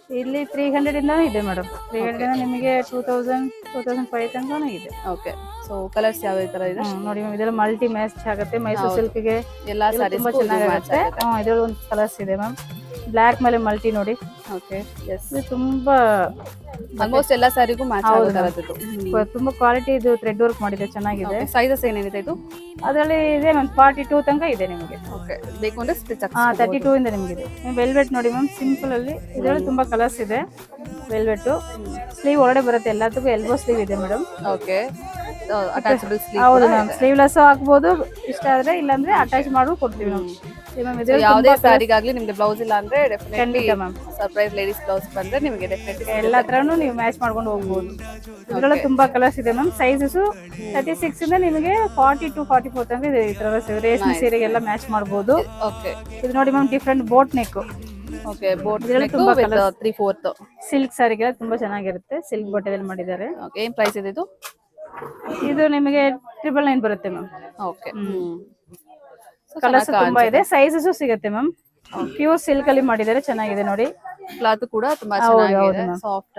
ಇಲ್ಲಿ 300 ಇಂದಾನು ಇದೆ ಮೇಡಮ್. 300 ಇಂದ ನಿಮಗೆ 2000 2005 ತನಕನೂ ಇದೆ. ಓಕೆ. ಸೊ ಕಲರ್ಸ್ ಯಾವ ತರ ಇದೆ? ನೋಡಿ ಮ್ಯಾಮ್, ಇದೆಲ್ಲ ಮಲ್ಟಿ ಮ್ಯಾಚ್ ಆಗುತ್ತೆ. ಮೈಸೂರು ಸಿಲ್ಕ್ಗೆ ಎಲ್ಲಾ ತುಂಬಾ ಸ್ಯಾರೀಸ್ ಚೆನ್ನಾಗುತ್ತೆ. ಇದ್ರಲ್ಲಿ ಒಂದು ಕಲರ್ಸ್ ಇದೆ ಮ್ಯಾಮ್. ಬ್ಲಾಕ್ ಮೇಲೆ ಮಲ್ಟಿ ನೋಡಿ. ಓಕೆ. ಎಸ್. ಇದು ತುಂಬಾ ಆಲ್ಮೋಸ್ಟ್ ಎಲ್ಲಾ ಸ್ಯಾರಿಗೂ ಮ್ಯಾಚ್ ಆಗೋ ತರದ್ದು. ತುಂಬಾ ಕ್ವಾಲಿಟಿ ಇದು ಥ್ರೆಡ್ ವರ್ಕ್ ಮಾಡಿದೆ, ಚೆನ್ನಾಗಿದೆ. ಸೈಜಸ್ ಏನೇನಿದೆ ಇದು? ಅದರಲ್ಲಿ ಇದೆ ಮ್ಯಾಮ್ 42 ತನಕ ಇದೆ ನಿಮಗೆ. ಓಕೆ. ಬೇಕು ಅಂದ್ರೆ ಸ್ಟಿಚ್ 32 ಇಂದ ನಿಮಗೆ ಇದೆ. ವೆಲ್ವೆಟ್ ನೋಡಿ ಮ್ಯಾಮ್, ಸಿಂಪಲ್ ಅಲ್ಲಿ ಇದರಲ್ಲಿ ತುಂಬಾ ಕಲರ್ಸ್ ಇದೆ. ವೆಲ್ವೆಟ್ ಸ್ಲೀವ್ ಒಳಗಡೆ ಬರುತ್ತೆ, ಎಲ್ಲದಕ್ಕೂ ಎಲ್ಬೋ ಸ್ಲೀವ್ ಇದೆ ಮೇಡಮ್. ಓಕೆ. ಅಟ್ಯಾಚಬಲ್ ಸ್ಲೀವ್. ಹೌದು ಮ್ಯಾಮ್, ಸ್ಲೀವ್ಲೆಸ್ ಹಾಕ್ಬೋದು ಇಷ್ಟ ಆದ್ರೆ, ಇಲ್ಲಾಂದ್ರೆ ಅಟ್ಯಾಚ್ ಮಾಡಿ ಕೊಡ್ತೀವಿ ಮ್ಯಾಮ್. ಯಾವುದೇ ಸ್ಯಾರಿಗಾಗ್ಲಿ ನಿಮ್ಗೆ ಬ್ಲೌಸ್ ಇಲ್ಲ ಅಂದ್ರೆ definitely ma'am surprise ladies blouse ಬಂದ್ರೆ ನಿಮಗೆ ಡೆಫಿನೆಟ್ಲಿ ಎಲ್ಲಾ ತರನು ನೀವು ಮ್ಯಾಚ್ ಮಾಡ್ಕೊಂಡು ಹೋಗ್ಬೋದು. ಇದ್ರಲ್ಲಿ ತುಂಬಾ ಕಲರ್ಸ್ ಇದೆ ಮ್ಯಾಮ್. ಸೈಜಸ್ 36 ಇಂದ ನಿಮಗೆ 42 44 ತನಕ ಇದೆ. ಈ ತರ ರೇಷ್ಮೆ ಸೀರೆಗೆಲ್ಲ ಮ್ಯಾಚ್ ಮಾಡಬಹುದು. ಓಕೆ. ಇದು ನೋಡಿ ma'am, different boat neck. Okay. Boat neck ತುಂಬಾ ವಿತ್ 3/4 ಸಿಲ್ಕ್ ಸಾರಿಗೆ ತುಂಬಾ ಚೆನ್ನಾಗಿರುತ್ತೆ. ಸಿಲ್ಕ್ ಬಟ್ಟೆದಲ್ಲಿ ಮಾಡಿದ್ದಾರೆ. ಓಕೆ. ಏನ್ ಪ್ರೈಸ್ ಇದೆ ಇದು? ಇದು ನಿಮಗೆ 999 ಬರುತ್ತೆ ಮ್ಯಾಮ್. ಓಕೆ. ಕಲರ್ಸ್ ತುಂಬಾ ಇದೆ, ಸೈಜಸ್ ಸಿಗುತ್ತೆ ಮ್ಯಾಮ್. ಪ್ಯೂರ್ ಸಿಲ್ಕ್ ಅಲ್ಲಿ ಮಾಡಿದ್ದಾರೆ, ಚೆನ್ನಾಗಿದೆ ನೋಡಿ. ಕ್ಲಾತ್ ಕೂಡ ತುಂಬಾ ಚೆನ್ನಾಗಿದೆ, ಸಾಫ್ಟ್